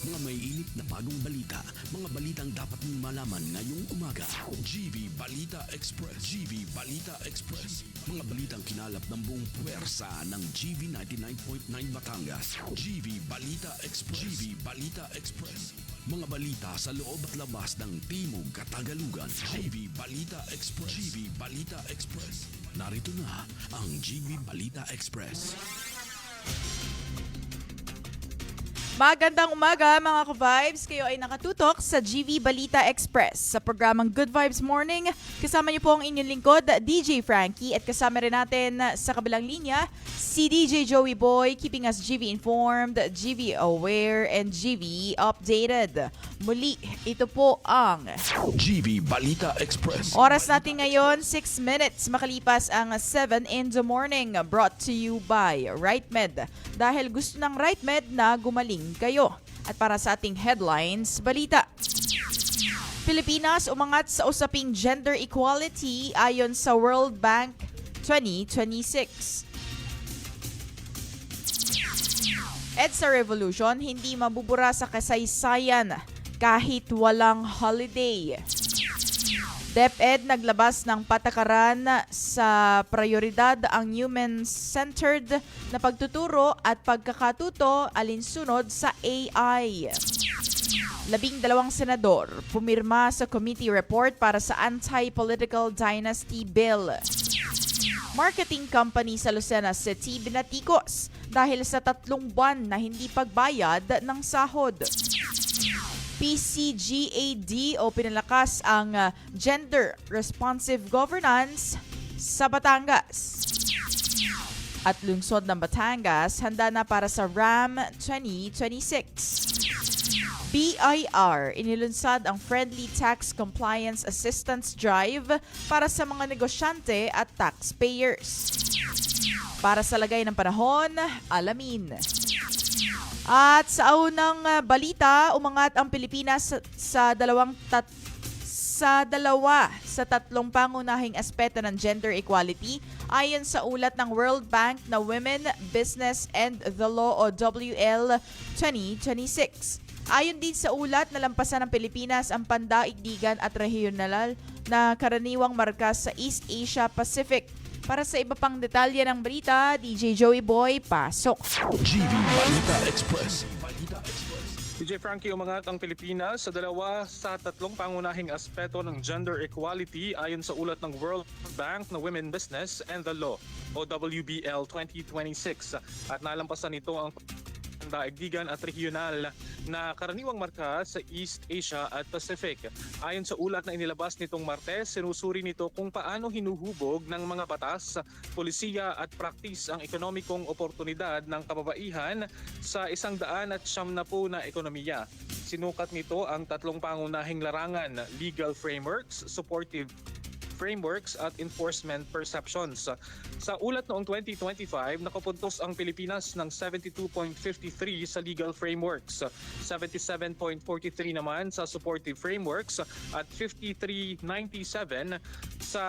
Mga may init na bagong balita, mga balitang dapat mong malaman ngayong umaga. GV Balita Express. GV Balita Express. Mga balitang kinalap ng buong puwersa ng GV 99.9 Batangas. GV Balita Express. GV Balita Express. Mga balita sa loob at labas ng Timog Katagalugan. GV Balita Express. GV Balita Express. Narito na ang GV Balita Express. Magandang umaga mga ka-vibes. Kayo ay nakatutok sa GV Balita Express. Sa programang Good Vibes Morning, kasama niyo po ang inyong lingkod, DJ Frankie. At kasama rin natin sa kabilang linya, si DJ Joey Boy, keeping us GV informed, GV aware, and GV updated. Muli, ito po ang GV Balita Express. oras natin ngayon, 6 minutes makalipas ang 7 in the morning. Brought to you by RightMed. Dahil gusto ng RightMed na gumaling kayo. At para sa ating headlines, balita. Pilipinas umangat sa usaping gender equality ayon sa World Bank 2026. EDSA Revolution hindi mabubura sa kasaysayan kahit walang holiday. DepEd naglabas ng patakaran sa prioridad ang human-centered na pagtuturo at pagkakatuto alinsunod sa AI. 12 senador pumirma sa committee report para sa Anti-Political Dynasty Bill. Marketing company sa Lucena City binatikos dahil sa 3 buwan na hindi pagbayad ng sahod. PCGAD o pinalakas ang gender responsive governance sa Batangas. At lungsod ng Batangas handa na para sa RAM 2026. BIR inilunsad ang Friendly Tax Compliance Assistance Drive para sa mga negosyante at taxpayers. Para sa lagay ng panahon, alamin. At sa unang balita, umangat ang Pilipinas sa dalawa sa tatlong pangunahing aspeto ng gender equality ayon sa ulat ng World Bank na Women, Business and the Law o WL 2026. Ayon din sa ulat, nalampasan ng Pilipinas ang pandaigdigan at regional na karaniwang marka sa East Asia Pacific. Para sa iba pang detalye ng balita, DJ Joey Boy, pasok. GV Balita Express. DJ Frankie, umangat ang Pilipinas sa dalawa sa tatlong pangunahing aspeto ng gender equality ayon sa ulat ng World Bank na Women, Business and the Law o WBL 2026 at nalampasan nito ang daigdigan at regional na karaniwang marka sa East Asia at Pacific. Ayon sa ulat na inilabas nitong Martes, sinusuri nito kung paano hinuhubog ng mga batas, polisiya at praktis ang ekonomikong oportunidad ng kababaihan sa 190 na ekonomiya. Sinukat nito ang tatlong pangunahing larangan, legal frameworks, supportive frameworks at enforcement perceptions. Sa ulat noong 2025, nakapuntos ang Pilipinas ng 72.53 sa legal frameworks, 77.43 naman sa supportive frameworks at 53.97 sa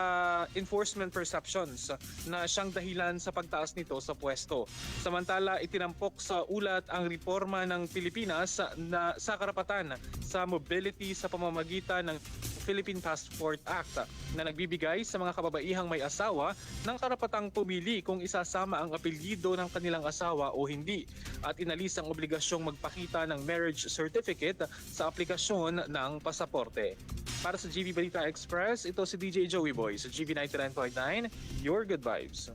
enforcement perceptions na siyang dahilan sa pagtaas nito sa pwesto. Samantala, itinampok sa ulat ang reforma ng Pilipinas na sa karapatan sa mobility sa pamamagitan ng Philippine Passport Act na nagbibigay sa mga kababaihang may asawa ng karapatang pumili kung isasama ang apelyido ng kanilang asawa o hindi at inalis ang obligasyong magpakita ng marriage certificate sa aplikasyon ng pasaporte. Para sa GV Balita Express, ito si DJ Joey Boy sa GV 99.9, Your Good Vibes.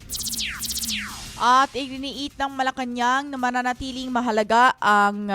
At iginiit ng Malacanang na mananatiling mahalaga ang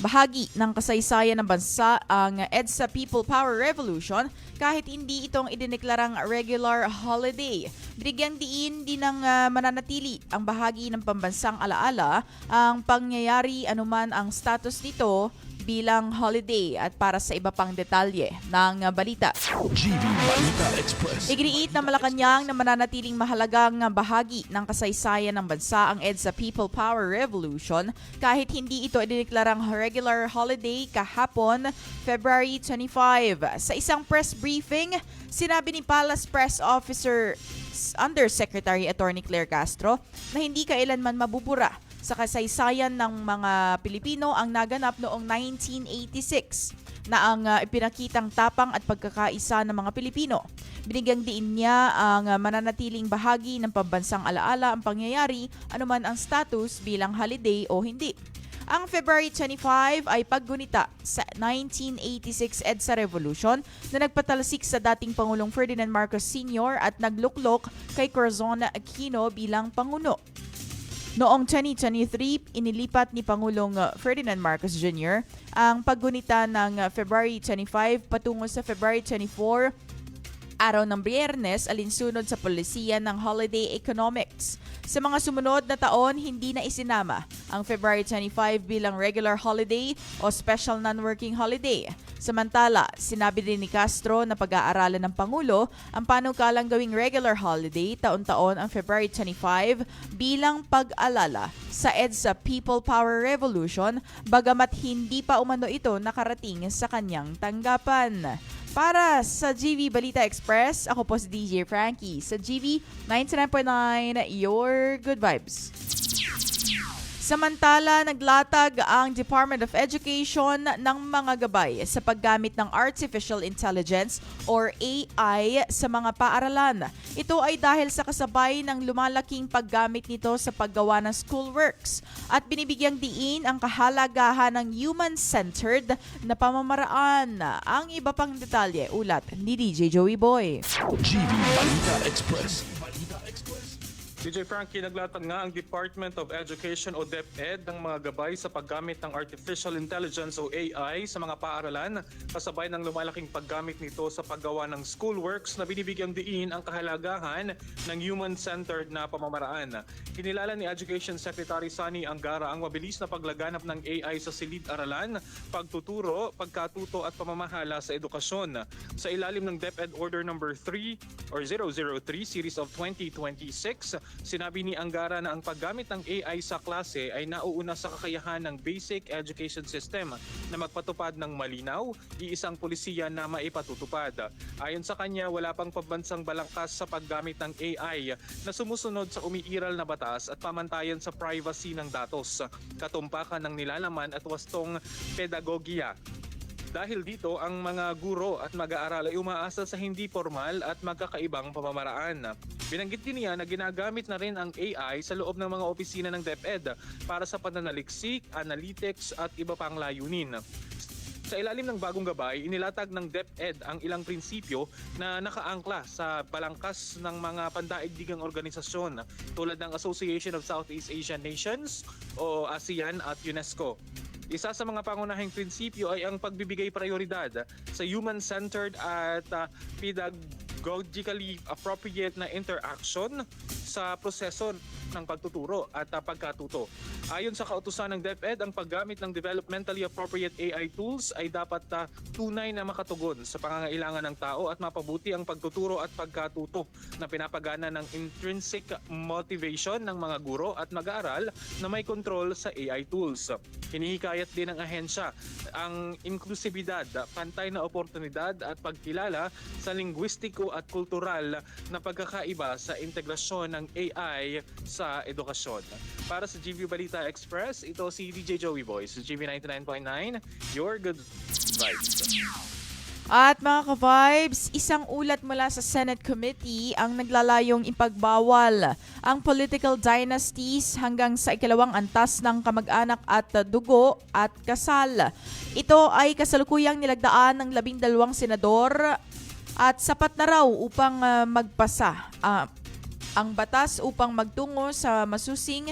bahagi ng kasaysayan ng bansa ang EDSA People Power Revolution kahit hindi itong idineklarang regular holiday. Binigyang diin din ng mananatili ang bahagi ng pambansang alaala ang pangyayari anuman ang status nito bilang holiday at para sa iba pang detalye ng balita. GV Balita Express. Iginiit ng Malacanang na mananatiling mahalagang bahagi ng kasaysayan ng bansa ang EDSA People Power Revolution kahit hindi ito idineklarang regular holiday kahapon, February 25. Sa isang press briefing, sinabi ni Palace Press Officer Undersecretary Attorney Claire Castro na hindi kailanman mabubura sa kasaysayan ng mga Pilipino ang naganap noong 1986 na ang ipinakitang tapang at pagkakaisa ng mga Pilipino. Binigyang diin niya ang mananatiling bahagi ng pambansang alaala ang pangyayari anuman ang status bilang holiday o hindi. Ang February 25 ay paggunita sa 1986 EDSA Revolution na nagpatalsik sa dating Pangulong Ferdinand Marcos Sr. at nagluklok kay Corazon Aquino bilang Pangulo. Noong 2023, inilipat ni Pangulong Ferdinand Marcos Jr. ang paggunita ng February 25 patungo sa February 24, araw ng Biyernes, alinsunod sa polisiya ng holiday economics. Sa mga sumunod na taon, hindi na isinama ang February 25 bilang regular holiday o special non-working holiday. Samantala, sinabi din ni Castro na pag-aaralan ng Pangulo ang panukalang gawing regular holiday taon-taon ang February 25 bilang pag-alala sa EDSA People Power Revolution bagamat hindi pa umano ito nakarating sa kanyang tanggapan. Para sa GV Balita Express, ako po si DJ Frankie sa GV 99.9, Your Good Vibes. Samantala, naglatag ang Department of Education ng mga gabay sa paggamit ng Artificial Intelligence or AI sa mga paaralan. Ito ay dahil sa kasabay ng lumalaking paggamit nito sa paggawa ng schoolworks at binibigyang diin ang kahalagahan ng human-centered na pamamaraan. Ang iba pang detalye, ulat ni DJ Joey Boy. GV Balita Express. DJ Frankie, naglatag nga ang Department of Education o DepEd ng mga gabay sa paggamit ng Artificial Intelligence o AI sa mga paaralan kasabay ng lumalaking paggamit nito sa paggawa ng schoolworks na binibigyang diin ang kahalagahan ng human-centered na pamamaraan. Kinilala ni Education Secretary Sani Angara ang mabilis na paglaganap ng AI sa silid-aralan, pagtuturo, pagkatuto at pamamahala sa edukasyon. Sa ilalim ng DepEd Order No. 3 or 003 Series of 2026, sinabi ni Angara na ang paggamit ng AI sa klase ay nauuna sa kakayahan ng basic education system na magpatupad ng malinaw, iisang pulisiya na maipatutupad. Ayon sa kanya, wala pang pambansang balangkas sa paggamit ng AI na sumusunod sa umiiral na batas at pamantayan sa privacy ng datos, katumpakan ng nilalaman at wastong pedagogiya. Dahil dito, ang mga guro at mag-aaral ay umaasa sa hindi formal at magkakaibang pamamaraan. Binanggit din niya na ginagamit na rin ang AI sa loob ng mga opisina ng DepEd para sa pananaliksik, analytics at iba pang layunin. Sa ilalim ng bagong gabay, inilatag ng DepEd ang ilang prinsipyo na nakaangkla sa balangkas ng mga pandaigdigang organisasyon tulad ng Association of Southeast Asian Nations o ASEAN at UNESCO. Isa sa mga pangunahing prinsipyo ay ang pagbibigay prioridad sa human-centered at pedagogically appropriate na interaction sa proseso ng pagtuturo at pagkatuto. Ayon sa kautusan ng DepEd, ang paggamit ng developmentally appropriate AI tools ay dapat tunay na makatugon sa pangangailangan ng tao at mapabuti ang pagtuturo at pagkatuto na pinapagana ng intrinsic motivation ng mga guro at mag-aaral na may kontrol sa AI tools. Hinihikayat din ng ahensya ang inklusibidad, pantay na oportunidad at pagkilala sa linguistiko at kultural na pagkakaiba sa integrasyon ng AI sa edukasyon. Para sa GV Balita Express, ito si DJ Joey Boy sa GV 99.9, Your Good Vibes. At mga ka-vibes, isang ulat mula sa Senate Committee ang naglalayong ipagbawal ang political dynasties hanggang sa ikalawang antas ng kamag-anak at dugo at kasal. Ito ay kasalukuyang nilagdaan ng 12 senador at sapat na raw upang magpasa ang batas upang magtungo sa masusing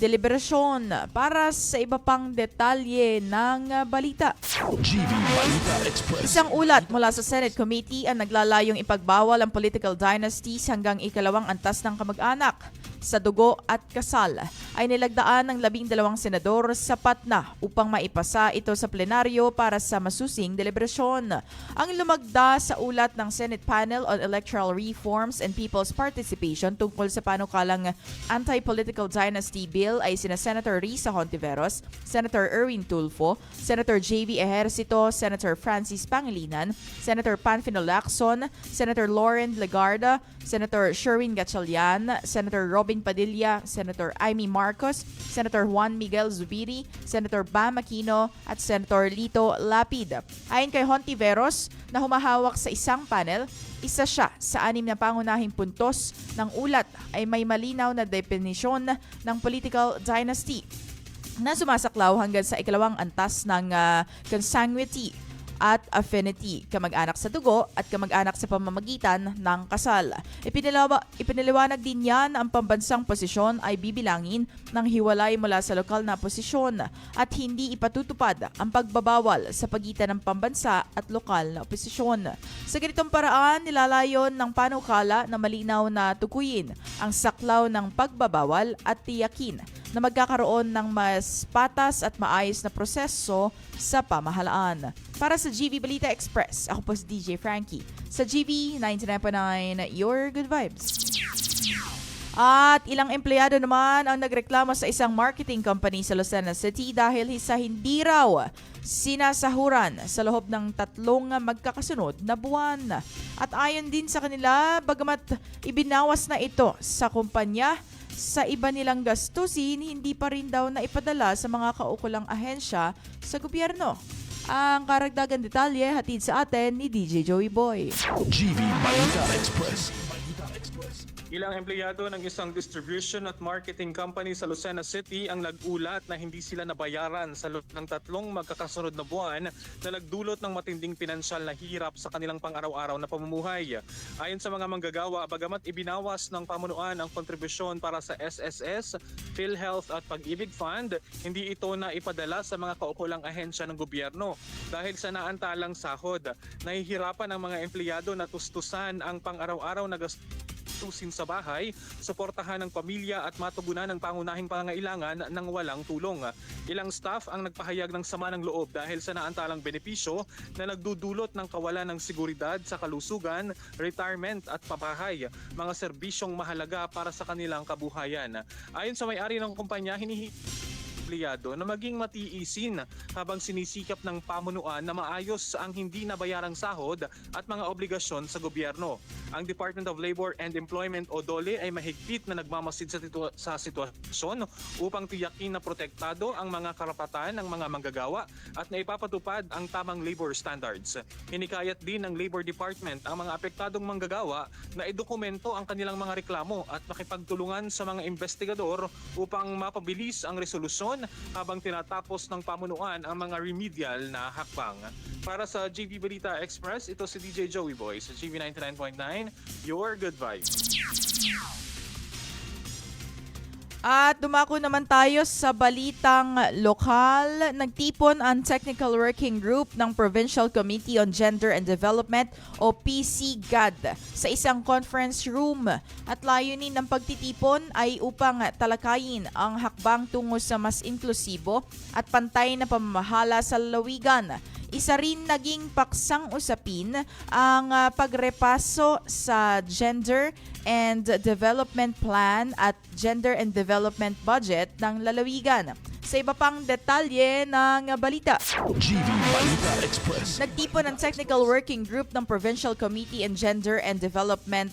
deliberasyon. Para sa iba pang detalye ng balita, GV Balita Express. isang ulat mula sa Senate Committee ang naglalayong ipagbawal ang political dynasties hanggang ikalawang antas ng kamag-anak sa dugo at kasal ay nilagdaan ng 12 senador sapat na upang maipasa ito sa plenaryo para sa masusing deliberasyon. Ang lumagda sa ulat ng Senate Panel on Electoral Reforms and People's Participation tungkol sa panukalang Anti-Political Dynasty Bill ay sina Senator Risa Hontiveros, Senator Erwin Tulfo, Senator J.V. Ejercito, Senator Francis Pangilinan, Senator Panfilo Lacson, Senator Lauren Legarda, Senator Sherwin Gatchalian, Senator Robin Robin Padilla, Senator Amy Marcos, Senator Juan Miguel Zubiri, Senator Bam Aquino at Senator Lito Lapid. Ayon kay Hontiveros na humahawak sa isang panel, isa siya sa 6 na pangunahing puntos ng ulat ay may malinaw na definisyon ng political dynasty na sumasaklaw hanggang sa ikalawang antas ng consanguinity at affinity, kamag-anak sa dugo at kamag-anak sa pamamagitan ng kasal. Ipinaliwanag din yan ang pambansang posisyon ay bibilangin ng hiwalay mula sa lokal na posisyon at hindi ipatutupad ang pagbabawal sa pagitan ng pambansa at lokal na posisyon. Sa ganitong paraan, nilalayon ng panukala na malinaw na tukuyin ang saklaw ng pagbabawal at tiyakin na magkakaroon ng mas patas at maayos na proseso sa pamahalaan. Para sa GV Balita Express, ako po si DJ Frankie. Sa GV 99.9, your good vibes. At ilang empleyado naman ang nagreklamo sa isang marketing company sa Lucena City dahil sa hindi raw sinasahuran sa loob ng 3 magkakasunod na buwan. At ayon din sa kanila, bagamat ibinawas na ito sa kumpanya, sa iba nilang gastusin, hindi pa rin daw na ipadala sa mga kaukulang ahensya sa gobyerno. Ang karagdagan detalye hatid sa atin ni DJ Joey Boy. GV Balita Express. Ilang empleyado ng isang distribution at marketing company sa Lucena City ang nag-ulat na hindi sila nabayaran sa loob ng 3 magkakasunod na buwan na nagdulot ng matinding pinansyal na hirap sa kanilang pang-araw-araw na pamumuhay. Ayon sa mga manggagawa, bagamat ibinawas ng pamunuan ang kontribusyon para sa SSS, PhilHealth at Pag-ibig Fund, hindi ito na ipadala sa mga kaukulang ahensya ng gobyerno. Dahil sa naantalang sahod, nahihirapan ang mga empleyado na tustusan ang pang-araw-araw na gastusin sa bahay, suportahan ng pamilya at matugunan ng pangunahing pangangailangan ng walang tulong. Ilang staff ang nagpahayag ng sama ng loob dahil sa naantalang benepisyo na nagdudulot ng kawalan ng seguridad sa kalusugan, retirement at pabahay, mga serbisyong mahalaga para sa kanilang kabuhayan. Ayon sa may-ari ng kumpanya, empleyado na maging matiisin habang sinisikap ng pamunuan na maayos ang hindi nabayarang sahod at mga obligasyon sa gobyerno. Ang Department of Labor and Employment o DOLE ay mahigpit na nagmamasid sa sitwasyon upang tiyakin na protektado ang mga karapatan ng mga manggagawa at naipapatupad ang tamang labor standards. Hinikayat din ng Labor Department ang mga apektadong manggagawa na idokumento ang kanilang mga reklamo at makipagtulungan sa mga investigador upang mapabilis ang resolusyon habang tinatapos ng pamunuan ang mga remedial na hakbang. Para sa GV Balita Express, ito si DJ Joey Boy sa GV 99.9, your good vibes. At dumako naman tayo sa balitang lokal. Nagtipon ang Technical Working Group ng Provincial Committee on Gender and Development o PCGAD sa isang conference room. At layunin ng pagtitipon ay upang talakayin ang hakbang tungo sa mas inklusibo at pantay na pamamahala sa lalawigan. Isa rin naging paksang usapin ang pagrepaso sa Gender and Development Plan at Gender and Development Budget ng lalawigan. Sa iba pang detalye ng balita, GV Balita Express. nagtipon ang Technical Working Group ng Provincial Committee on Gender and Development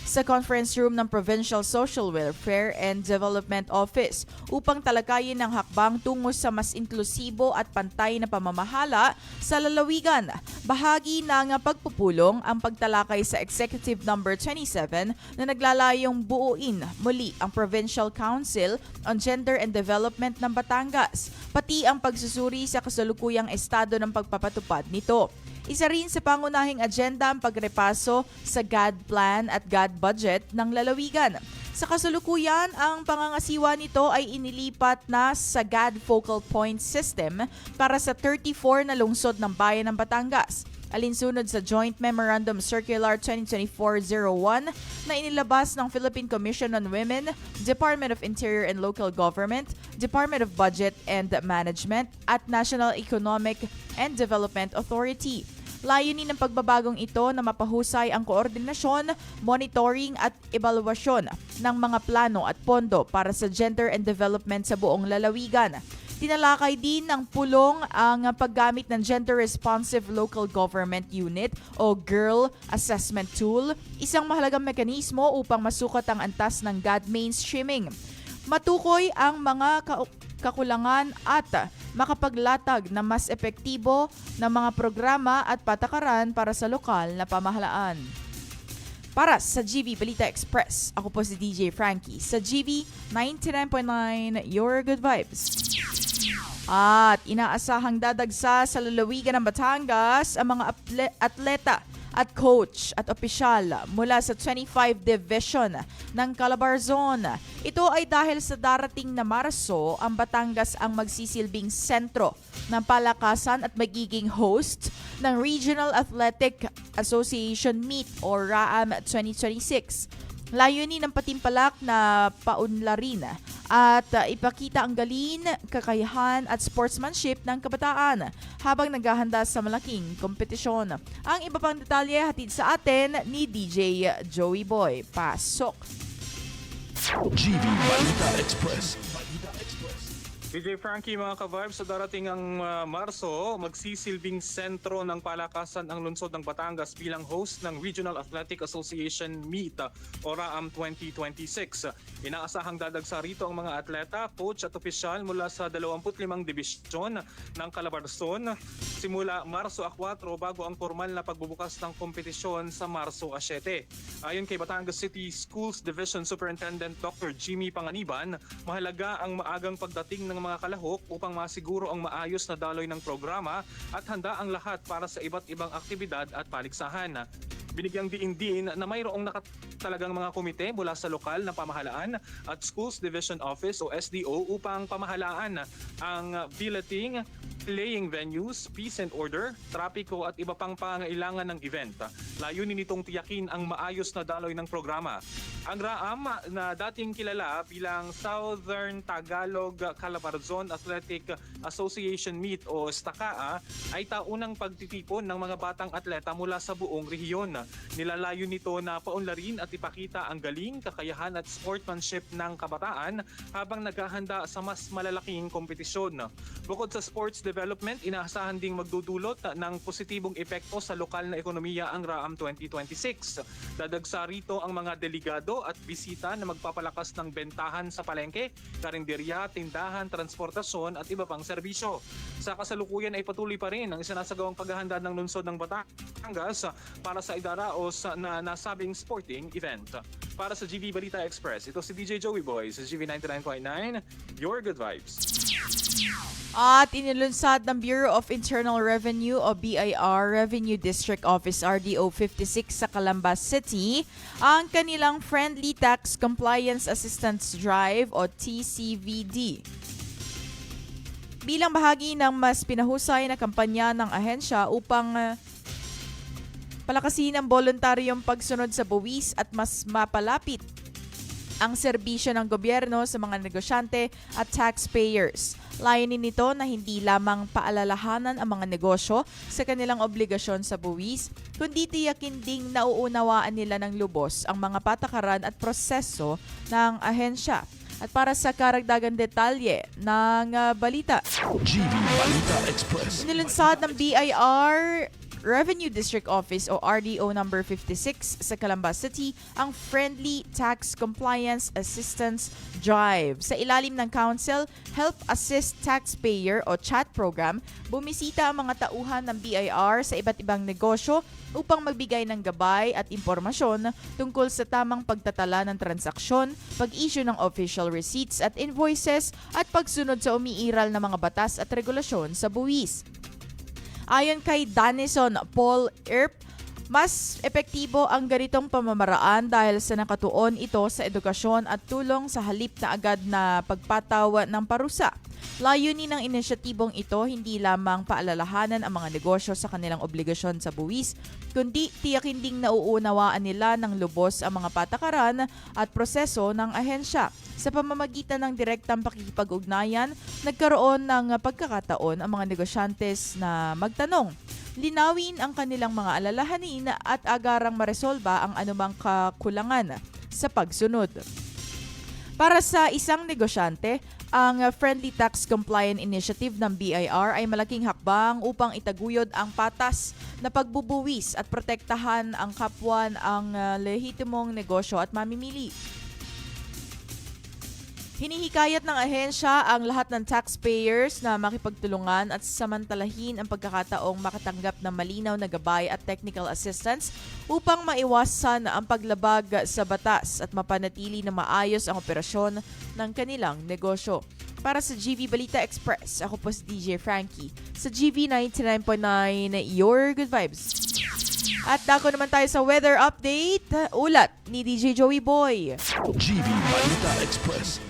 sa conference room ng Provincial Social Welfare and Development Office upang talakayin ang hakbang tungo sa mas inklusibo at pantay na pamamahala sa lalawigan. Bahagi ng pagpupulong ang pagtalakay sa Executive Number 27 na naglalayong buuin muli ang Provincial Council on Gender and Development ng Batangas, pati ang pagsusuri sa kasalukuyang estado ng pagpapatupad nito. Isa rin sa pangunahing agenda ang pagrepaso sa GAD Plan at GAD Budget ng lalawigan. Sa kasalukuyan, ang pangangasiwa nito ay inilipat na sa GAD Focal Point System para sa 34 na lungsod ng bayan ng Batangas. Alinsunod sa Joint Memorandum Circular 2024-01 na inilabas ng Philippine Commission on Women, Department of Interior and Local Government, Department of Budget and Management at National Economic and Development Authority. Layunin ng pagbabagong ito na mapahusay ang koordinasyon, monitoring at ebaluasyon ng mga plano at pondo para sa gender and development sa buong lalawigan. Tinalakay din ng pulong ang paggamit ng Gender Responsive Local Government Unit o GIRL Assessment Tool, isang mahalagang mekanismo upang masukat ang antas ng GAD mainstreaming. Matukoy ang mga kakulangan at makapaglatag na mas epektibo na mga programa at patakaran para sa lokal na pamahalaan. Para sa GV Balita Express, ako po si DJ Frankie sa GV 99.9 Your Good Vibes. At inaasahang dadagsa sa lalawigan ng Batangas ang mga atleta at coach at opisyal mula sa 25 Division ng Calabarzon. Ito ay dahil sa darating na Marso, ang Batangas ang magsisilbing sentro ng palakasan at magiging host ng Regional Athletic Association Meet o RAAM 2026. Layunin ng patimpalak na paunlarin at ipakita ang galing, kakayahan at sportsmanship ng kabataan habang naghahanda sa malaking kompetisyon. Ang iba pang detalye hatid sa atin ni DJ Joey Boy. Pasok! GV Balita Express. DJ Frankie, mga ka-vibes, sa darating ang Marso, magsisilbing sentro ng palakasan ang lungsod ng Batangas bilang host ng Regional Athletic Association Meet o RAAM 2026. Inaasahang dadagsa rito ang mga atleta, coach at opisyal mula sa 25 dibisyon ng Calabarzon simula Marso 4 bago ang formal na pagbubukas ng kompetisyon sa Marso 7. Ayon kay Batangas City Schools Division Superintendent Dr. Jimmy Panganiban, mahalaga ang maagang pagdating ng mga kalahok upang masiguro ang maayos na daloy ng programa at handa ang lahat para sa iba't ibang aktibidad at paligsahan. Binigyang diin din na mayroong nakatalagang mga komite mula sa lokal na pamahalaan at Schools Division Office o SDO upang pamahalaan ang billeting, playing venues, peace and order, trapiko at iba pang pangailangan ng event. Layunin nitong tiyakin ang maayos na daloy ng programa. Ang RAAM na dating kilala bilang Southern Tagalog Calabarzon Athletic Association Meet o STACAA ay taunang pagtitipon ng mga batang atleta mula sa buong rehiyon. Nilalayo nito na paunlarin at ipakita ang galing, kakayahan at sportsmanship ng kabataan habang naghahanda sa mas malalaking kompetisyon. Bukod sa sports development, inaasahan ding magdudulot ng positibong epekto sa lokal na ekonomiya ang RAAM 2026. Dadagsa rito ang mga delegado at bisita na magpapalakas ng bentahan sa palengke, karinderya, tindahan, transportasyon at iba pang serbisyo. Sa kasalukuyan ay patuloy pa rin ang isinasagawang paghahanda ng lungsod ng Batangas para sa idaraos na nasabing sporting event. Para sa GV Balita Express, ito si DJ Joey Boy sa GV 99.9, Your Good Vibes. At inilunsad ng Bureau of Internal Revenue o BIR Revenue District Office RDO 56 sa Calamba City ang kanilang Friendly Tax Compliance Assistance Drive o TCVD. Bilang bahagi ng mas pinahusay na kampanya ng ahensya upang palakasin ang voluntaryong pagsunod sa buwis at mas mapalapit ang serbisyo ng gobyerno sa mga negosyante at taxpayers. Layunin nito na hindi lamang paalalahanan ang mga negosyo sa kanilang obligasyon sa buwis, kundi tiyakin ding nauunawaan nila ng lubos ang mga patakaran at proseso ng ahensya. At para sa karagdagang detalye ng balita, GV Balita Express. nilunsad ng BIR Revenue District Office o RDO number 56 sa Calamba City ang Friendly Tax Compliance Assistance Drive. Sa ilalim ng Council Help Assist Taxpayer o CHAT program, bumisita ang mga tauhan ng BIR sa iba't ibang negosyo upang magbigay ng gabay at impormasyon tungkol sa tamang pagtatala ng transaksyon, pag-issue ng official receipts at invoices at pagsunod sa umiiral na mga batas at regulasyon sa buwis. Ayon kay Danison Paul Earp, mas epektibo ang ganitong pamamaraan dahil sa nakatuon ito sa edukasyon at tulong sa halip na agad na pagpataw ng parusa. Layunin ng inisyatibong ito hindi lamang paalalahanan ang mga negosyo sa kanilang obligasyon sa buwis, kundi tiyakin ding nauunawaan nila ng lubos ang mga patakaran at proseso ng ahensya. Sa pamamagitan ng direktang pakikipag-ugnayan, nagkaroon ng pagkakataon ang mga negosyantes na magtanong. Linawin ang kanilang mga alalahanin at agarang maresolba ang anumang kakulangan sa pagsunod. Para sa isang negosyante, Ang Friendly Tax Compliant Initiative ng BIR ay malaking hakbang upang itaguyod ang patas na pagbubuwis at protektahan ang kapwa ang lehitimong negosyo at mamimili. Hinihikayat ng ahensya ang lahat ng taxpayers na makipagtulungan at samantalahin ang pagkakataong makatanggap ng malinaw na gabay at technical assistance upang maiwasan ang paglabag sa batas at mapanatili na maayos ang operasyon ng kanilang negosyo. Para sa GV Balita Express, ako po si DJ Frankie sa GV 99.9, Your Good Vibes. At dako naman tayo sa weather update. Ulat ni DJ Joey Boy. GV Balita Express.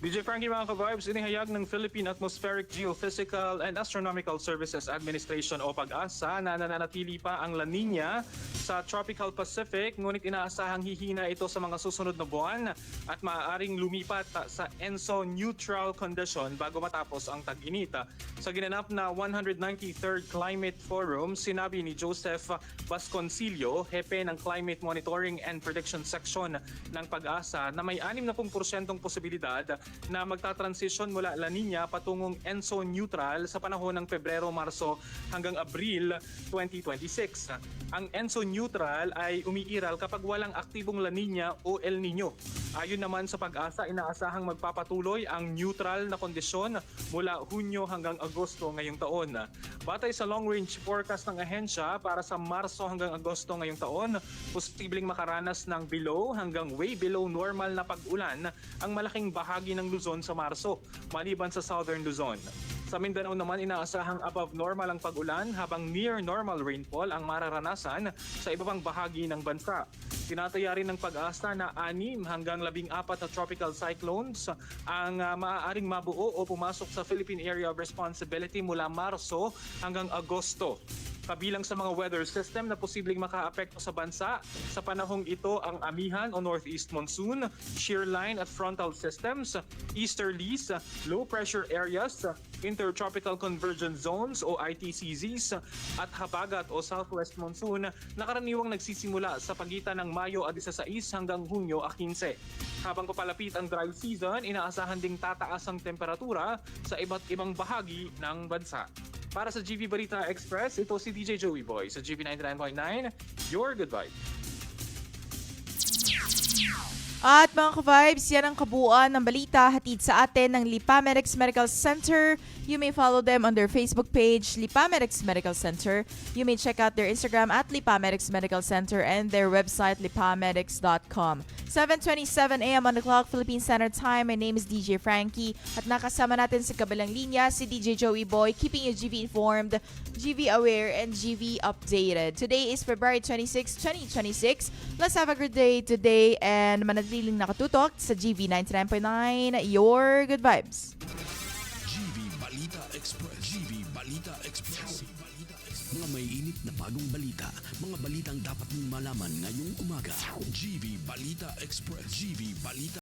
DJ Frankie mga ka-vibes, inihayag ng Philippine Atmospheric Geophysical and Astronomical Services Administration o PAGASA na nananatili pa ang La Nina sa Tropical Pacific, ngunit inaasahang hihina ito sa mga susunod na buwan at maaaring lumipat sa ENSO-neutral condition bago matapos ang tag-init. Sa ginanap na 193rd Climate Forum, sinabi ni Joseph Vasconcillo, hepe ng Climate Monitoring and Prediction Section ng PAGASA, na may 60% posibilidad na magta-transition mula La Nina patungong ENSO-neutral sa panahon ng Pebrero-Marso hanggang Abril 2026. Ang ENSO-neutral ay umiiral kapag walang aktibong La Nina o El Nino. Ayon naman sa PAGASA, inaasahang magpapatuloy ang neutral na kondisyon mula Hunyo hanggang Agosto ngayong taon. Batay sa long-range forecast ng ahensya, para sa Marso hanggang Agosto ngayong taon, posibleng makaranas ng below hanggang way below normal na pag-ulan ang malaking bahagi ng Luzon sa Marso, maliban sa Southern Luzon. Sa Mindanao naman, inaasahang above normal ang pag-ulan habang near normal rainfall ang mararanasan sa iba pang bahagi ng bansa. Tinataya rin ng PAGASA na 6 hanggang 14 na tropical cyclones ang maaaring mabuo o pumasok sa Philippine Area of Responsibility mula Marso hanggang Agosto. Kabilang sa mga weather system na posibleng makaapekto sa bansa sa panahong ito ang amihan o northeast monsoon, shear line at frontal systems, easterlies, low pressure areas, intertropical convergence zones o ITCZs at habagat o southwest monsoon na karaniwang nagsisimula sa pagitan ng Mayo 16 hanggang Hunyo 15. Habang papalapit ang dry season, inaasahan ding tataas ang temperatura sa iba't ibang bahagi ng bansa. Para sa GV Balita Express, ito si DJ Joey Boy sa GV 99.9, Your Good Vibe. At mga ka-vibes, yan ang kabuuan ng balita hatid sa atin ng Lipamedics Medical Center. You may follow them on their Facebook page, Lipamedics Medical Center. You may check out their Instagram at Lipamedics Medical Center and their website, lipamedics.com. 7:27 a.m. on the clock, Philippine Standard Time. My name is DJ Frankie at nakasama natin sa kabilang linya si DJ Joey Boy, keeping you GV informed, GV aware, and GV updated. Today is February 26, 2026. Let's have a good day today and manatiling nakatutok sa GV 99.9, Your Good Vibes. GV Balita Express. GV Balita Express. Mga may init na bagong balita. Mga balitang dapat mong malaman ngayong umaga. GV Balita Express. GV Balita